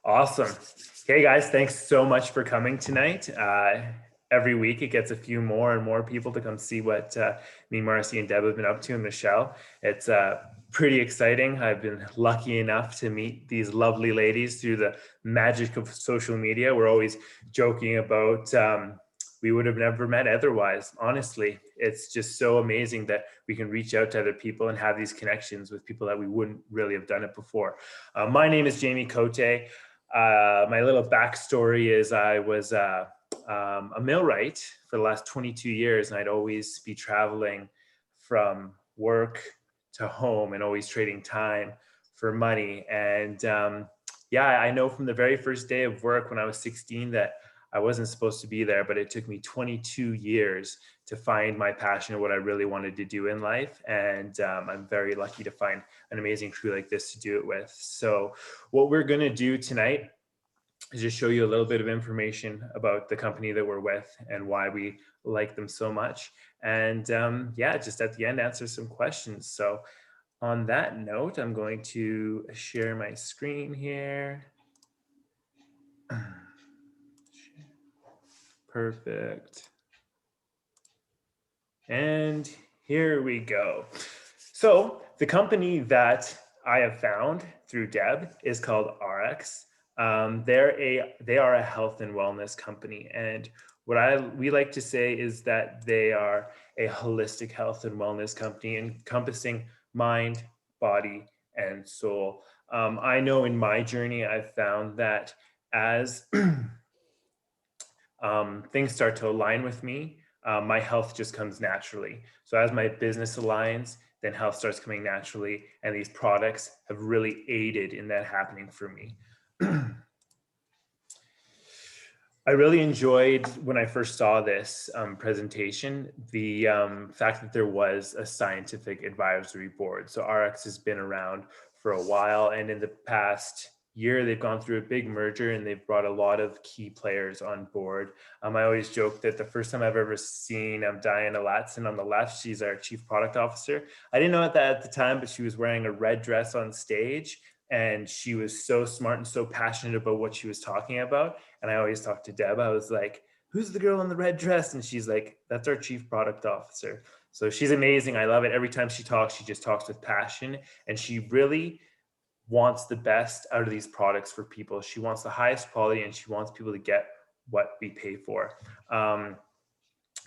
Awesome. Hey guys, thanks so much for coming tonight. Every week it gets a few more and more people to come see what me, Marcy, and Deb have been up to, and Michelle. It's pretty exciting. I've been lucky enough to meet these lovely ladies through the magic of social media. We're always joking about we would have never met otherwise. Honestly, it's just so amazing that we can reach out to other people and have these connections with people that we wouldn't really have done it before. My name is Jamie Cote. My little backstory is I was a millwright for the last 22 years, and I'd always be traveling from work to home and always trading time for money. And yeah, I know from the very first day of work when I was 16 that I wasn't supposed to be there, but it took me 22 years to find my passion and what I really wanted to do in life. And I'm very lucky to find an amazing crew like this to do it with. So what we're going to do tonight is just show you a little bit of information about the company that we're with and why we like them so much. And yeah, just at the end, answer some questions. So on that note, I'm going to share my screen here. Perfect. And here we go. So the company that I have found through Deb is called RX. They are a health and wellness company, and what we like to say is that they are a holistic health and wellness company encompassing mind, body, and soul. I know in my journey, I've found that as things start to align with me, my health just comes naturally. So as my business aligns, then health starts coming naturally, and these products have really aided in that happening for me. I really enjoyed when I first saw this presentation, the fact that there was a scientific advisory board. So RX has been around for a while, and in the past year, they've gone through a big merger and they've brought a lot of key players on board. I always joke that the first time I've ever seen Diana Latson on the left, she's our chief product officer. I didn't know that at the time, but she was wearing a red dress on stage. And she was so smart and so passionate about what she was talking about. And I always talked to Deb. I was like, who's the girl in the red dress? And she's like, that's our chief product officer. So she's amazing. I love it. Every time she talks, she just talks with passion. And she really wants the best out of these products for people. She wants the highest quality and she wants people to get what we pay for.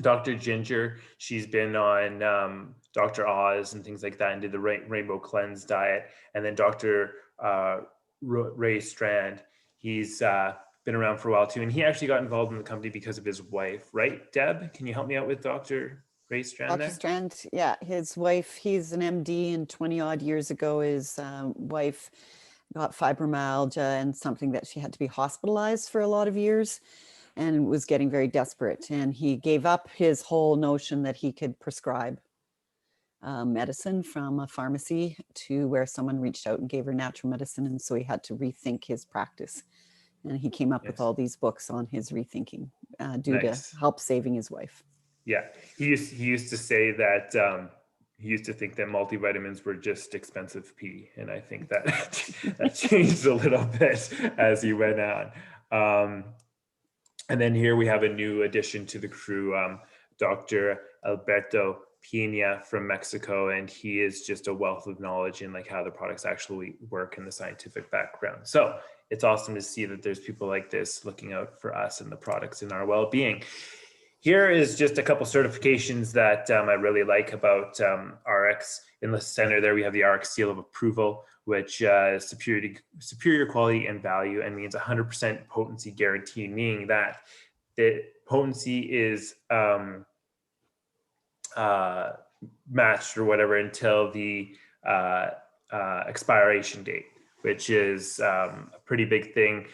Dr. Ginger, she's been on Dr. Oz and things like that and did the Rainbow Cleanse diet. And then Dr. Ray Strand, he's been around for a while too. And he actually got involved in the company because of his wife, right? Deb, can you help me out with Dr. Ray Strand Dr. there? Strand, yeah, his wife, he's an MD, and 20 odd years ago, his wife got fibromyalgia and something that she had to be hospitalized for a lot of years and was getting very desperate. And he gave up his whole notion that he could prescribe medicine from a pharmacy to where someone reached out and gave her natural medicine. And so he had to rethink his practice. And he came up with all these books on his rethinking due to help saving his wife. Yeah, he used to say that he used to think that multivitamins were just expensive pee, and I think that that changed a little bit as he went on. And then here we have a new addition to the crew, Dr. Alberto Pina from Mexico, and he is just a wealth of knowledge in like how the products actually work in the scientific background. So it's awesome to see that there's people like this looking out for us and the products and our well-being. Here is just a couple certifications that I really like about RX. In the center there, we have the RX seal of approval, which is superior quality and value, and means 100% potency guarantee, meaning that the potency is matched or whatever until the expiration date, which is a pretty big thing.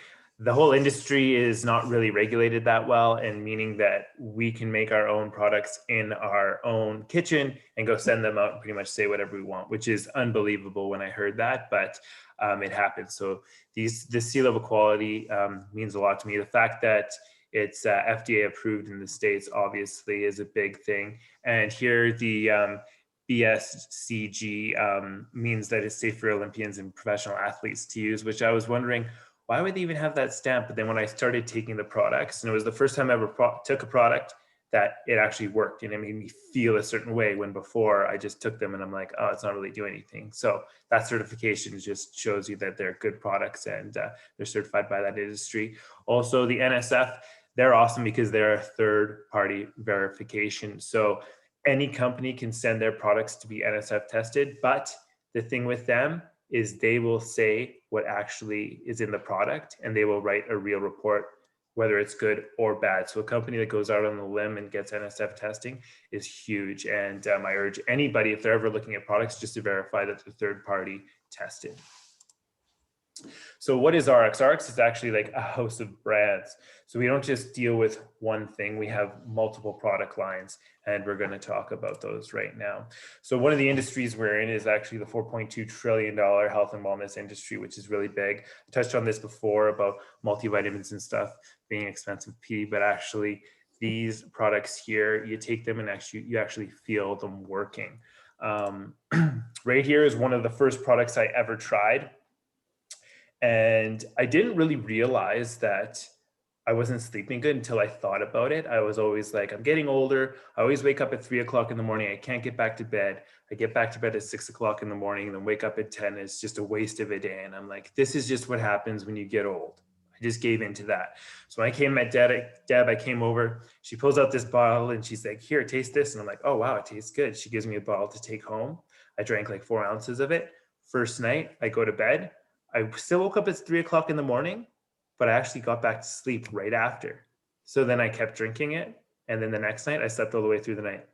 The whole industry is not really regulated that well, and meaning that we can make our own products in our own kitchen and go send them out and pretty much say whatever we want, which is unbelievable when I heard that, but it happens. So this seal of quality means a lot to me. The fact that it's FDA approved in the States obviously is a big thing. And here the BSCG means that it's safe for Olympians and professional athletes to use, which I was wondering, why would they even have that stamp? But then when I started taking the products, and it was the first time I ever took a product that it actually worked and it made me feel a certain way, when before I just took them and I'm like, oh, it's not really doing anything. So that certification just shows you that they're good products, and they're certified by that industry. Also, the NSF, they're awesome because they're a third party verification. So any company can send their products to be NSF tested, but the thing with them is they will say what actually is in the product, and they will write a real report, whether it's good or bad. So a company that goes out on the limb and gets NSF testing is huge. And I urge anybody, if they're ever looking at products, just to verify that they're third party tested. So what is RX? RX is actually like a house of brands. So we don't just deal with one thing. We have multiple product lines, and we're going to talk about those right now. So one of the industries we're in is actually the $4.2 trillion health and wellness industry, which is really big. I touched on this before about multivitamins and stuff being expensive pee, but actually these products here, you take them and you actually feel them working. Right here is one of the first products I ever tried. And I didn't really realize that I wasn't sleeping good until I thought about it. I was always like, I'm getting older. I always wake up at 3 o'clock in the morning. I can't get back to bed. I get back to bed at 6 o'clock in the morning and then wake up at 10. It's just a waste of a day. And I'm like, this is just what happens when you get old. I just gave into that. So when I came at Deb, I came over. She pulls out this bottle and she's like, here, taste this. And I'm like, oh, wow, it tastes good. She gives me a bottle to take home. I drank like 4 ounces of it. First night, I go to bed. I still woke up at 3 o'clock in the morning, but I actually got back to sleep right after. So then I kept drinking it. And then the next night I slept all the way through the night.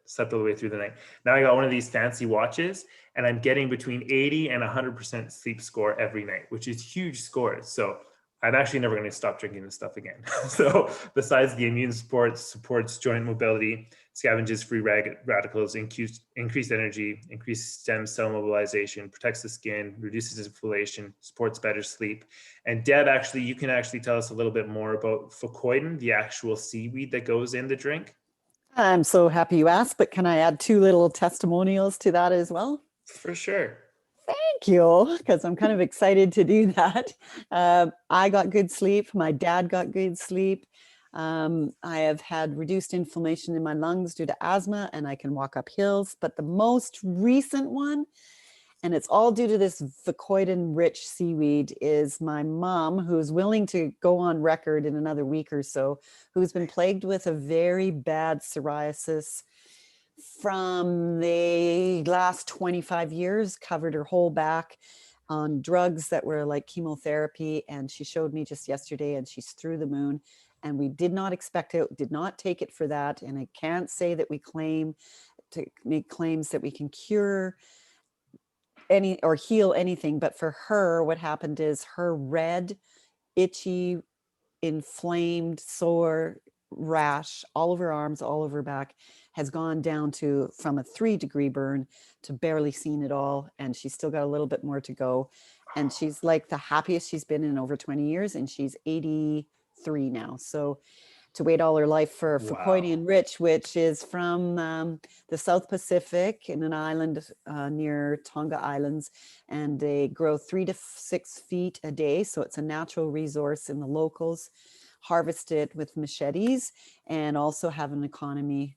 Now I got one of these fancy watches, and I'm getting between 80 and 100% sleep score every night, which is huge scores. So I'm actually never going to stop drinking this stuff again. So besides the immune supports joint mobility, scavenges free radicals, increased energy, increased stem cell mobilization, protects the skin, reduces inflammation, supports better sleep. And Deb, actually, you can actually tell us a little bit more about fucoidan, the actual seaweed that goes in the drink. I'm so happy you asked, but can I add two little testimonials to that as well? For sure. Thank you, because I'm kind of excited to do that. I got good sleep. My dad got good sleep. I have had reduced inflammation in my lungs due to asthma, and I can walk up hills. But the most recent one, and it's all due to this Vicodin-rich seaweed, is my mom, who's willing to go on record in another week or so, who's been plagued with a very bad psoriasis from the last 25 years, covered her whole back on drugs that were like chemotherapy. And she showed me just yesterday, and she's through the moon. And we did not expect it, did not take it for that. And I can't say that we claim to make claims that we can cure any or heal anything. But for her, what happened is her red, itchy, inflamed, sore rash all over her arms, all over her back, has gone down to from a 3-degree burn to barely seen at all. And she's still got a little bit more to go. And she's like the happiest she's been in over 20 years. And she's 83 now. So to wait all her life for Fucoidan Rich, which is from the South Pacific in an island near Tonga Islands, and they grow 3 to 6 feet a day. So it's a natural resource, and the locals harvest it with machetes and also have an economy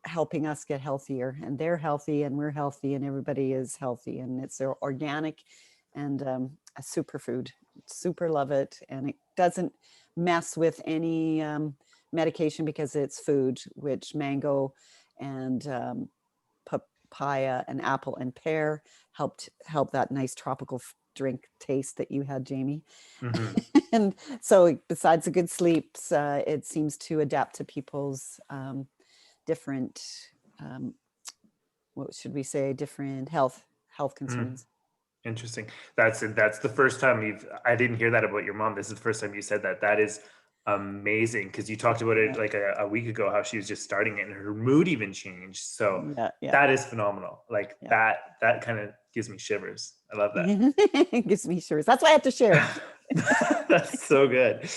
helping us get healthier. And they're healthy, and we're healthy, and everybody is healthy. And it's organic and a superfood. Super love it. And it doesn't mess with any medication because it's food, which mango and papaya and apple and pear help that nice tropical drink taste that you had, Jamie. Mm-hmm. And so besides the good sleeps, it seems to adapt to people's different, what should we say, different health concerns. Interesting. That's the first time I didn't hear that about your mom. This is the first time you said that. That is amazing, because you talked about it like a week ago, how she was just starting it and her mood even changed. So that is phenomenal. Like that kind of gives me shivers. I love that. It gives me shivers. That's why I have to share. That's so good.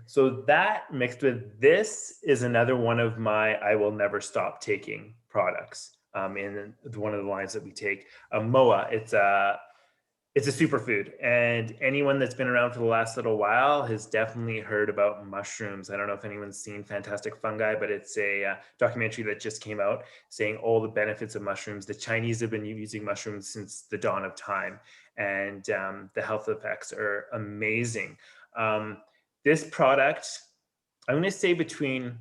So that mixed with this is another one of my I will never stop taking products. In one of the lines that we take, MOA. It's It's a superfood, and anyone that's been around for the last little while has definitely heard about mushrooms. I don't know if anyone's seen Fantastic Fungi, but it's a documentary that just came out saying all the benefits of mushrooms. The Chinese have been using mushrooms since the dawn of time, and the health effects are amazing. Um, this product, I'm going to say between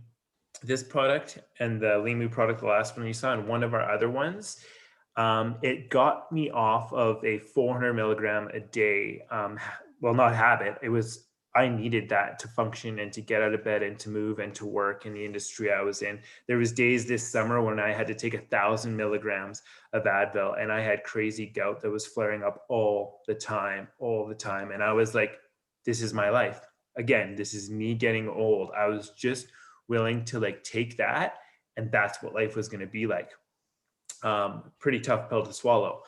this product and the Limu product, the last one you saw, and one of our other ones, it got me off of a 400 milligram a day. Well, not habit. It was, I needed that to function and to get out of bed and to move and to work in the industry I was in. There was days this summer when I had to take 1,000 milligrams of Advil, and I had crazy gout that was flaring up all the time. And I was like, this is my life. Again, this is me getting old. I was just willing to like take that, and that's what life was going to be like. Pretty tough pill to swallow.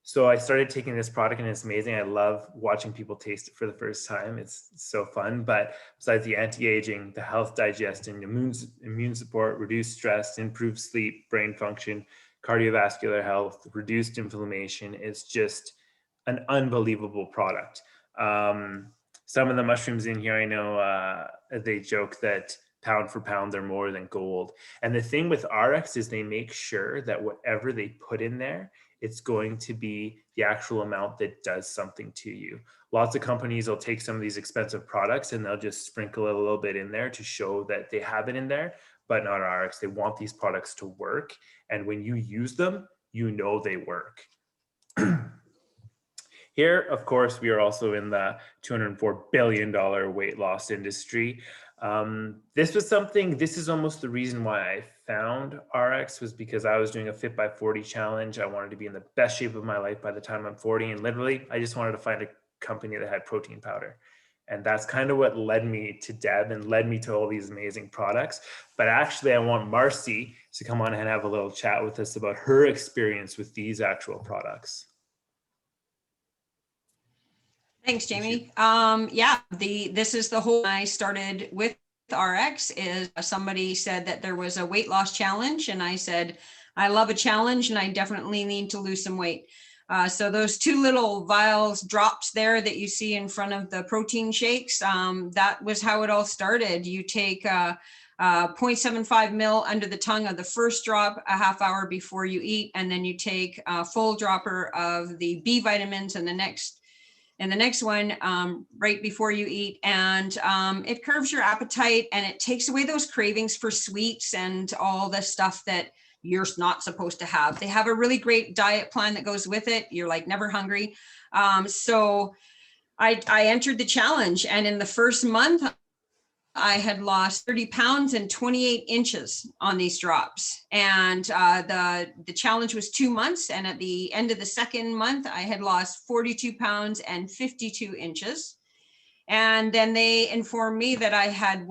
So I started taking this product, and it's amazing. I love watching people taste it for the first time. It's so fun. But besides the anti-aging, the health, digestion, immune support, reduced stress, improved sleep, brain function, cardiovascular health, reduced inflammation, it's just an unbelievable product. Some of the mushrooms in here, I know they joke that pound for pound, they're more than gold. And the thing with RX is they make sure that whatever they put in there, it's going to be the actual amount that does something to you. Lots of companies will take some of these expensive products and they'll just sprinkle a little bit in there to show that they have it in there, but not RX. They want these products to work. And when you use them, you know they work. Here, of course, we are also in the $204 billion weight loss industry. This is almost the reason why I found RX, was because I was doing a Fit by 40 challenge. I wanted to be in the best shape of my life by the time I'm 40. And literally, I just wanted to find a company that had protein powder. And that's kind of what led me to Deb and led me to all these amazing products. But actually, I want Marcy to come on and have a little chat with us about her experience with these actual products. Thanks, Jamie. Yeah, this is the whole, I started with RX is somebody said that there was a weight loss challenge, and I said, I love a challenge and I definitely need to lose some weight. So those two little vials drops there that you see in front of the protein shakes, that was how it all started. You take 0.75 mil under the tongue of the first drop a half hour before you eat, and then you take a full dropper of the B vitamins in the next one right before you eat. And it curbs your appetite, and it takes away those cravings for sweets and all the stuff that you're not supposed to have. They have a really great diet plan that goes with it. You're like never hungry. So I entered the challenge, and in the first month, I had lost 30 pounds and 28 inches on these drops. And the challenge was 2 months. And at the end of the second month, I had lost 42 pounds and 52 inches. And then they informed me that I had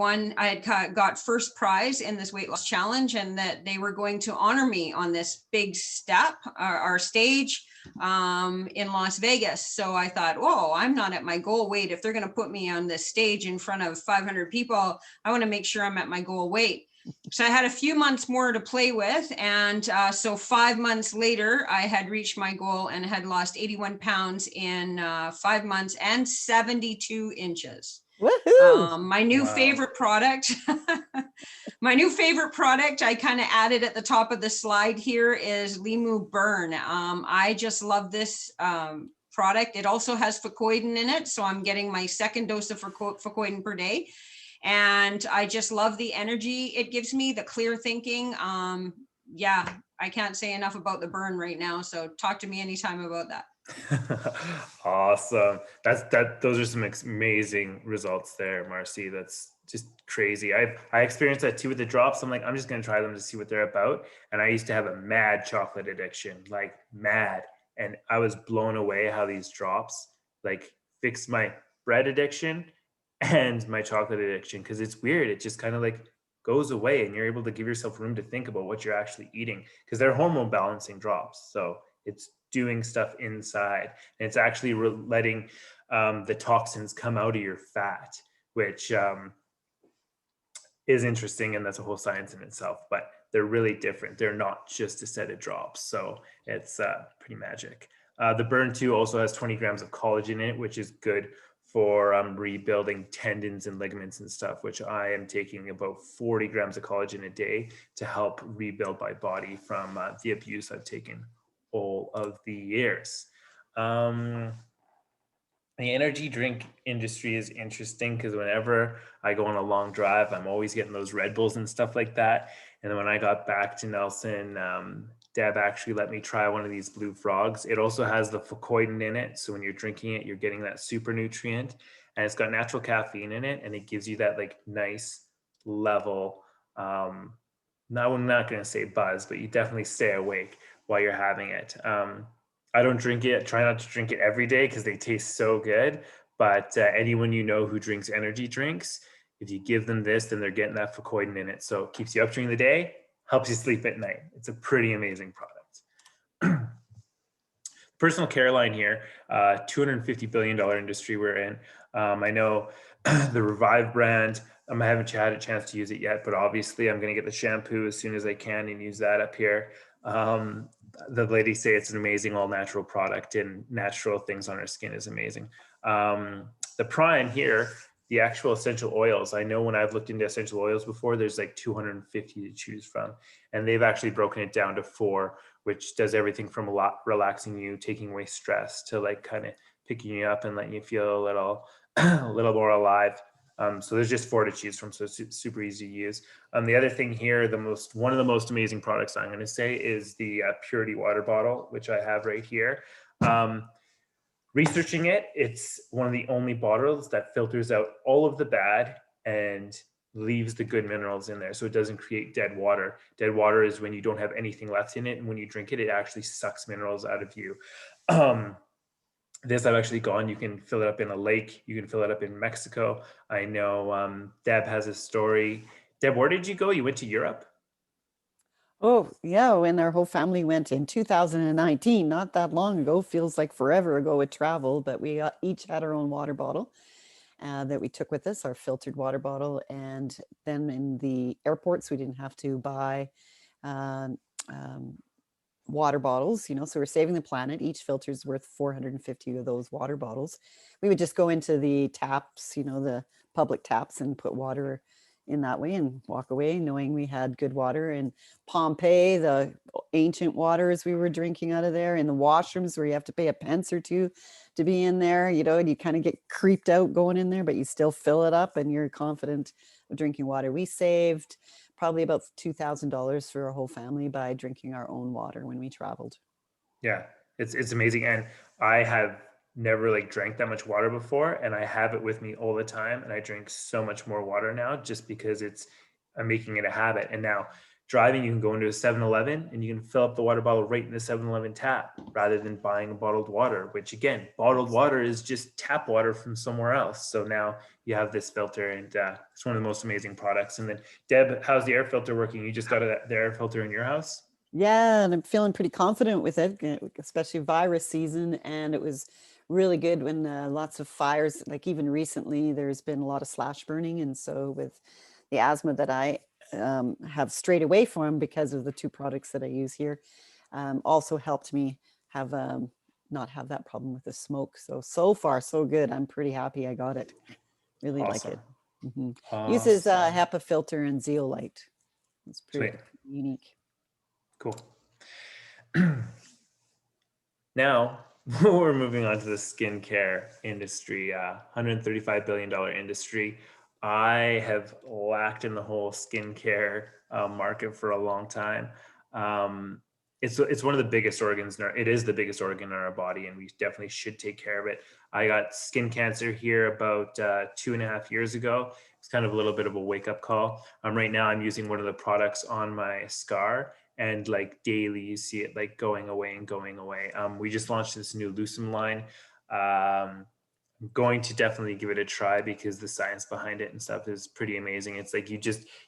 got first prize in this weight loss challenge, and that they were going to honor me on this big step, our stage in Las Vegas. So I thought, oh, I'm not at my goal weight. If they're going to put me on this stage in front of 500 people, I want to make sure I'm at my goal weight. So I had a few months more to play with. And so 5 months later, I had reached my goal and had lost 81 pounds in 5 months and 72 inches. Woohoo! My new favorite product, I kind of added at the top of the slide here, is Limu Burn. I just love this product. It also has Fucoidin in it. So I'm getting my second dose of Fucoidin per day. And I just love the energy it gives me, the clear thinking. Yeah, I can't say enough about the burn right now. So talk to me anytime about that. Awesome. Those are some amazing results there, Marcy. That's just crazy. I experienced that too with the drops. I'm like, I'm just going to try them to see what they're about. And I used to have a mad chocolate addiction, like mad. And I was blown away how these drops like fixed my bread addiction and my chocolate addiction, because it's weird. It just kind of like goes away, and you're able to give yourself room to think about what you're actually eating, because they're hormone balancing drops. So it's doing stuff inside, and it's actually letting the toxins come out of your fat, which is interesting, and that's a whole science in itself. But they're really different. They're not just a set of drops, so it's pretty magic. The Burn 2 also has 20 grams of collagen in it, which is good for rebuilding tendons and ligaments and stuff, which I am taking about 40 grams of collagen a day to help rebuild my body from the abuse I've taken all of the years. The energy drink industry is interesting because whenever I go on a long drive, I'm always getting those Red Bulls and stuff like that. And then when I got back to Nelson, Deb actually let me try one of these Blue Frogs. It also has the fucoidin in it. So when you're drinking it, you're getting that super nutrient, and it's got natural caffeine in it. And it gives you that like nice level. Now I'm not going to say buzz, but you definitely stay awake while you're having it. I don't drink it. Try not to drink it every day because they taste so good. But anyone you know who drinks energy drinks, if you give them this, then they're getting that fucoidin in it. So it keeps you up during the day, helps you sleep at night. It's a pretty amazing product. Personal care line here, $250 billion industry we're in. I know the Revive brand, I haven't had a chance to use it yet, but obviously I'm going to get the shampoo as soon as I can and use that up here. The ladies say it's an amazing all natural product, and natural things on our skin is amazing. The Prime here, the actual essential oils, I know when I've looked into essential oils before, there's like 250 to choose from, and they've actually broken it down to 4, which does everything from relaxing you, taking away stress, to like kind of picking you up and letting you feel a little a little more alive. So there's just 4 to choose from, so it's super easy to use. The other thing here, one of the most amazing products I'm going to say is the Purity water bottle, which I have right here. Researching it, it's one of the only bottles that filters out all of the bad and leaves the good minerals in there, so it doesn't create dead water. Dead water is when you don't have anything left in it, and when you drink it, it actually sucks minerals out of you. This I've actually gone, you can fill it up in a lake, you can fill it up in Mexico. I know Deb has a story. Deb, where did you go? You went to Europe? Oh, yeah, when our whole family went in 2019, not that long ago, feels like forever ago with travel, but we each had our own water bottle that we took with us, our filtered water bottle. And then in the airports, we didn't have to buy um, um, water bottles, so we're saving the planet. Each filter is worth 450 of those water bottles. We would just go into the taps, the public taps, and put water in that way and walk away knowing we had good water. In Pompeii, the ancient waters we were drinking out of there, in the washrooms where you have to pay a pence or two to be in there, and you kind of get creeped out going in there, but you still fill it up and you're confident of drinking water. We saved probably about $2,000 for our whole family by drinking our own water when we traveled. Yeah, it's amazing. And I have never like drank that much water before, and I have it with me all the time, and I drink so much more water now just because I'm making it a habit. And now driving, you can go into a 7-Eleven and you can fill up the water bottle right in the 7-Eleven tap rather than buying bottled water, which again, bottled water is just tap water from somewhere else. So now you have this filter, and it's one of the most amazing products. And then Deb, how's the air filter working? You just got the air filter in your house? Yeah, and I'm feeling pretty confident with it, especially virus season. And it was really good when lots of fires, like even recently, there's been a lot of slash burning. And so with the asthma that I have strayed away from because of the 2 products that I use here, also helped me have not have that problem with the smoke. So far, so good. I'm pretty happy I got it. Really like Awesome. it. Mhm. Uses Awesome. HEPA filter and zeolite. It's pretty Sweet. unique. Cool. Now we're moving on to the skincare industry, $135 billion industry. I have lacked in the whole skincare market for a long time. It's one of the biggest organs it is the biggest organ in our body, and we definitely should take care of it. I got skin cancer here about 2.5 years ago. It's kind of a little bit of a wake up call. Right now I'm using one of the products on my scar, and like daily you see it like going away and going away. We just launched this new Lucem line. I'm going to definitely give it a try because the science behind it and stuff is pretty amazing. It's like you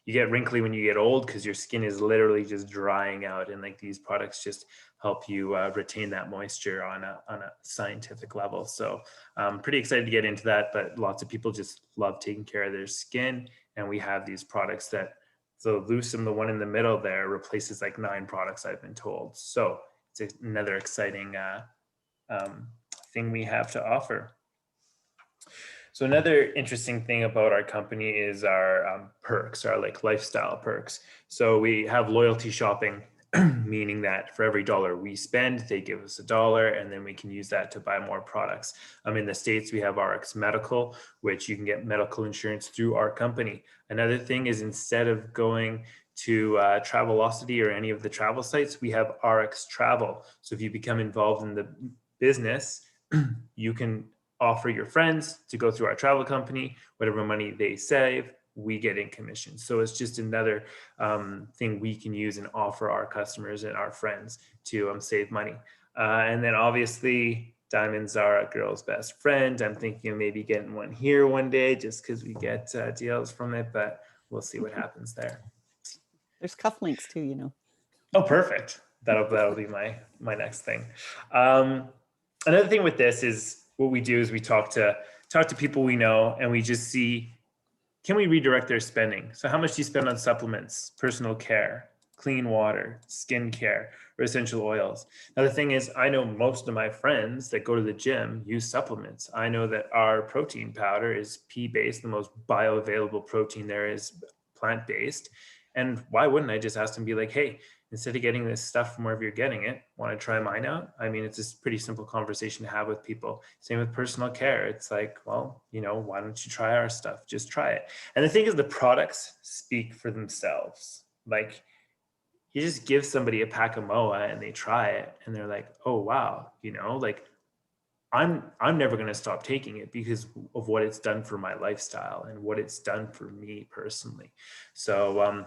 get wrinkly when you get old because your skin is literally just drying out, and like these products just help you retain that moisture on a scientific level. So I'm pretty excited to get into that, but lots of people just love taking care of their skin, and we have these products that, so Lucem, the one in the middle there, replaces like 9 products I've been told. So it's another exciting thing we have to offer. So another interesting thing about our company is our perks, our like lifestyle perks. So we have loyalty shopping, meaning that for every dollar we spend, they give us $1, and then we can use that to buy more products. In the States, we have RX Medical, which you can get medical insurance through our company. Another thing is, instead of going to Travelocity or any of the travel sites, we have RX Travel. So if you become involved in the business, you can offer your friends to go through our travel company. Whatever money they save, we get in commission. So it's just another thing we can use and offer our customers and our friends to save money. And then obviously, diamonds are a girl's best friend. I'm thinking of maybe getting one here one day just because we get deals from it, but we'll see what happens there. There's cufflinks too, you know. Oh, perfect. That'll be my next thing. Another thing with this is, what we do is we talk to people we know, and we just see, can we redirect their spending? So how much do you spend on supplements, personal care, clean water, skincare, or essential oils? Now, the thing is, I know most of my friends that go to the gym use supplements. I know that our protein powder is pea-based, the most bioavailable protein there is, plant-based. And why wouldn't I just ask them, be like, hey, instead of getting this stuff from wherever you're getting it, want to try mine out? I mean, it's just pretty simple conversation to have with people. Same with personal care. It's like, well, why don't you try our stuff? Just try it. And the thing is, the products speak for themselves. Like, you just give somebody a pack of MOA and they try it and they're like, oh, wow, like, I'm never going to stop taking it because of what it's done for my lifestyle and what it's done for me personally. So,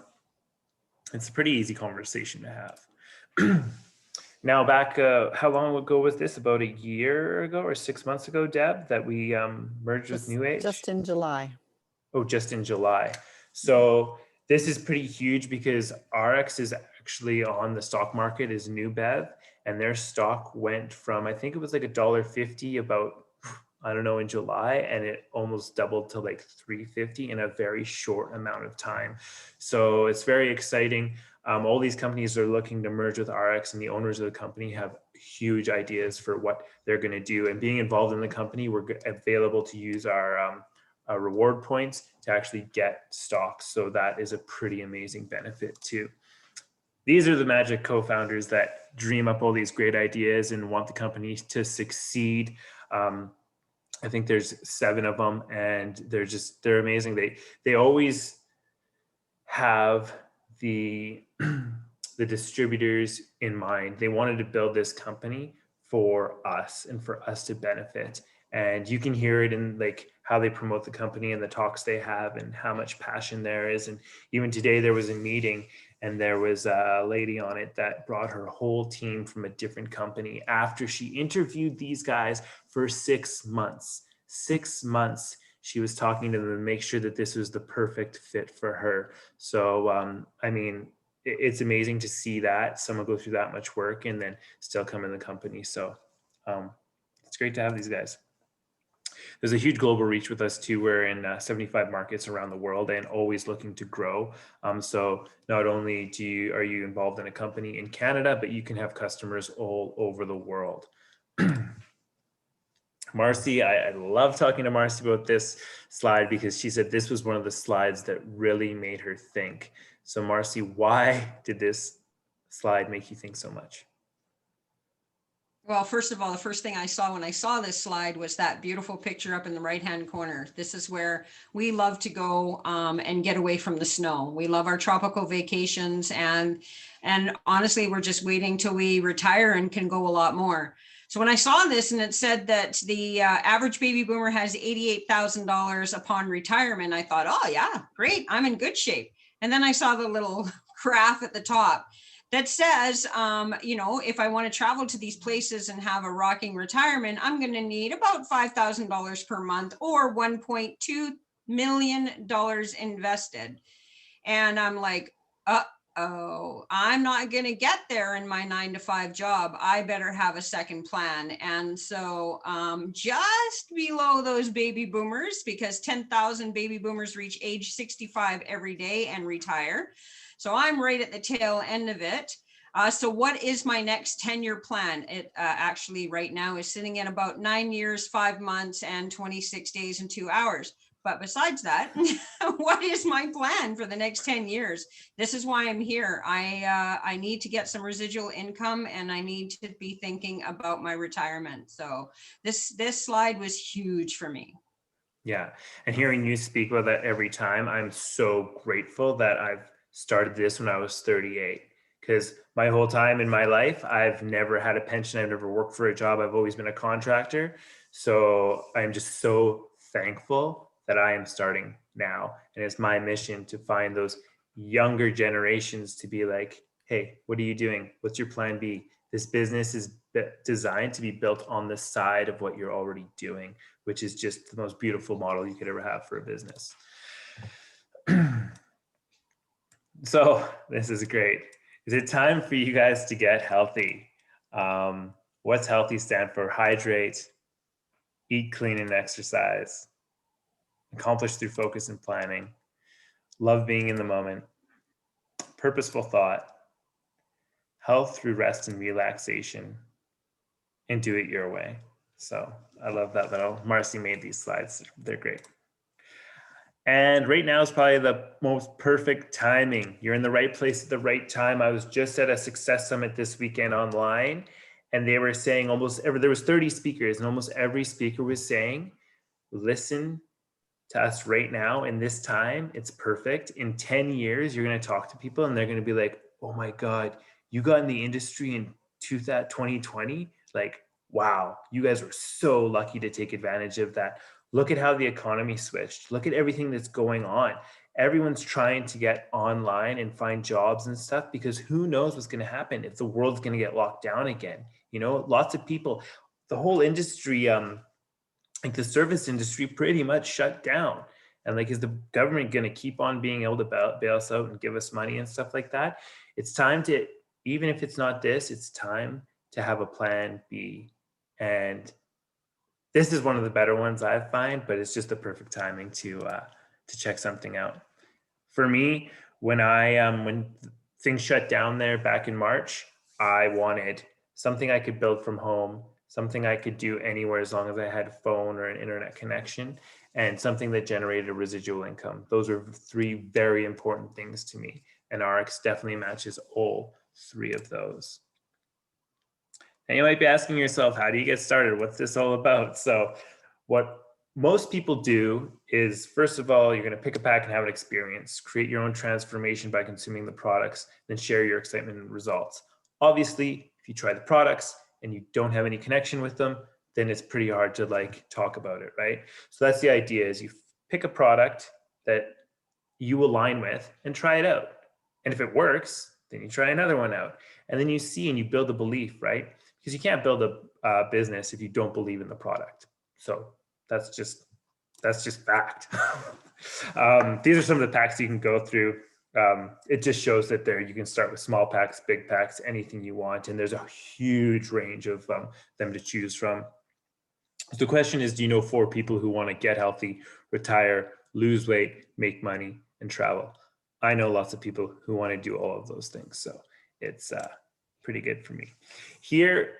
it's a pretty easy conversation to have. Now, back, how long ago was this? About a year ago or 6 months ago, Deb, that we merged with New Age? Just in July. Oh, just in July. So this is pretty huge because RX is actually on the stock market as New Bev, and their stock went from, I think it was like $1.50 about, I don't know, in July, and it almost doubled to like $3.50 in a very short amount of time. So it's very exciting. All these companies are looking to merge with RX, and the owners of the company have huge ideas for what they're going to do. And being involved in the company, we're available to use our reward points to actually get stocks. So that is a pretty amazing benefit too. These are the magic co-founders that dream up all these great ideas and want the company to succeed. I think there's 7 of them, and they're amazing. They always have the distributors in mind. They wanted to build this company for us and for us to benefit. And you can hear it in like how they promote the company and the talks they have and how much passion there is. And even today there was a meeting and there was a lady on it that brought her whole team from a different company after she interviewed these guys for 6 months. 6 months. She was talking to them to make sure that this was the perfect fit for her. So, I mean, it's amazing to see that someone go through that much work and then still come in the company. So it's great to have these guys. There's a huge global reach with us too. We're in 75 markets around the world and always looking to grow. So not only are you involved in a company in Canada, but you can have customers all over the world. Marcy, I love talking to Marcy about this slide because she said this was one of the slides that really made her think. So Marcy, why did this slide make you think so much? Well, first of all, the first thing I saw when I saw this slide was that beautiful picture up in the right-hand corner. This is where we love to go and get away from the snow. We love our tropical vacations, and honestly, we're just waiting till we retire and can go a lot more. So when I saw this and it said that the average baby boomer has $88,000 upon retirement, I thought, oh yeah, great, I'm in good shape. And then I saw the little graph at the top that says, if I want to travel to these places and have a rocking retirement, I'm going to need about $5,000 per month or $1.2 million invested. And I'm like, uh-oh, I'm not going to get there in my 9-to-5 job. I better have a second plan. And so just below those baby boomers, because 10,000 baby boomers reach age 65 every day and retire. So I'm right at the tail end of it. So what is my next 10-year plan? It actually right now is sitting at about 9 years, 5 months, and 26 days and 2 hours. But besides that, what is my plan for the next 10 years? This is why I'm here. I need to get some residual income, and I need to be thinking about my retirement. So this slide was huge for me. Yeah. And hearing you speak about that every time, I'm so grateful that I've started this when I was 38. Because my whole time in my life, I've never had a pension. I've never worked for a job. I've always been a contractor. So I'm just so thankful that I am starting now. And it's my mission to find those younger generations to be like, hey, what are you doing? What's your plan B? This business is designed to be built on the side of what you're already doing, which is just the most beautiful model you could ever have for a business. So this is great. Is it time for you guys to get healthy? What's healthy stand for? Hydrate, eat clean and exercise, accomplish through focus and planning, love being in the moment, purposeful thought, health through rest and relaxation, and do it your way. So I love that little Marcy made these slides. They're great. And right now is probably the most perfect timing. You're in the right place at the right time. I was just at a success summit this weekend online, and they were saying there was 30 speakers, and almost every speaker was saying, listen to us right now in this time. It's perfect. In 10 years, you're going to talk to people and they're going to be like, oh my God, you got in the industry in 2020. Like, wow, you guys were so lucky to take advantage of that. Look at how the economy switched. Look at everything that's going on. Everyone's trying to get online and find jobs and stuff, because who knows what's going to happen if the world's going to get locked down again. You know, lots of people, the whole industry, like the service industry pretty much shut down. And like, is the government going to keep on being able to bail us out and give us money and stuff like that? It's time to, even if it's not this, it's time to have a plan B. And this is one of the better ones I find, but it's just the perfect timing to check something out. For me, when things shut down there back in March, I wanted something I could build from home, something I could do anywhere as long as I had a phone or an internet connection, and something that generated a residual income. Those are three very important things to me, and RX definitely matches all three of those. And you might be asking yourself, how do you get started? What's this all about? So what most people do is, first of all, you're going to pick a pack and have an experience, create your own transformation by consuming the products, then share your excitement and results. Obviously, if you try the products and you don't have any connection with them, then it's pretty hard to like talk about it, right? So that's the idea, is you pick a product that you align with and try it out. And if it works, then you try another one out. And then you see and you build a belief, right? Because you can't build a business if you don't believe in the product. So that's just fact. These are some of the packs you can go through. It just shows that you can start with small packs, big packs, anything you want. And there's a huge range of them to choose from. So the question is, do you know 4 people who want to get healthy, retire, lose weight, make money, and travel? I know lots of people who want to do all of those things. So it's pretty good for me. Here,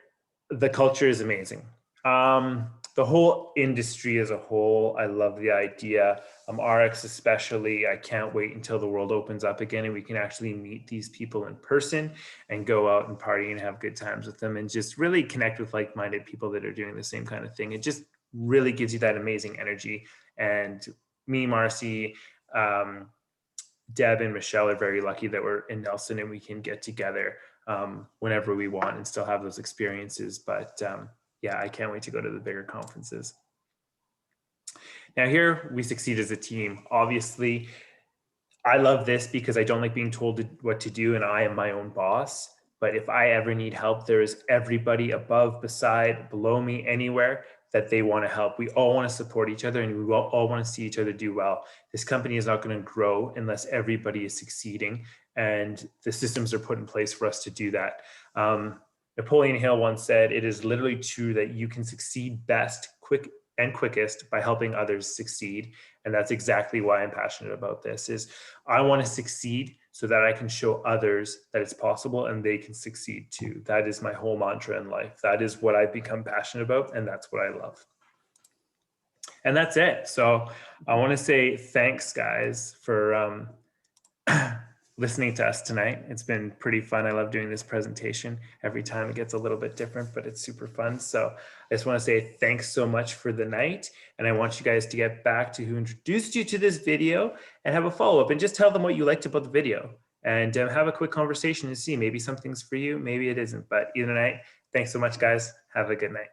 the culture is amazing. The whole industry as a whole, I love the idea. RX especially, I can't wait until the world opens up again and we can actually meet these people in person and go out and party and have good times with them and just really connect with like-minded people that are doing the same kind of thing. It just really gives you that amazing energy. And me, Marcy, Deb and Michelle are very lucky that we're in Nelson and we can get together whenever we want and still have those experiences. But yeah, I can't wait to go to the bigger conferences. Now here we succeed as a team. Obviously, I love this because I don't like being told what to do and I am my own boss. But if I ever need help, there is everybody above, beside, below me, anywhere that they want to help. We all want to support each other and we all want to see each other do well. This company is not going to grow unless everybody is succeeding and the systems are put in place for us to do that. Napoleon Hill once said, it is literally true that you can succeed best, quickest by helping others succeed. And that's exactly why I'm passionate about this. Is I want to succeed so that I can show others that it's possible and they can succeed too. That is my whole mantra in life. That is what I've become passionate about, and that's what I love. And that's it. So I want to say thanks, guys, for listening to us tonight. It's been pretty fun. I love doing this presentation. Every time it gets a little bit different, but it's super fun. So I just want to say thanks so much for the night. And I want you guys to get back to who introduced you to this video and have a follow-up and just tell them what you liked about the video, and have a quick conversation and see maybe something's for you, maybe it isn't. But either night, thanks so much, guys. Have a good night.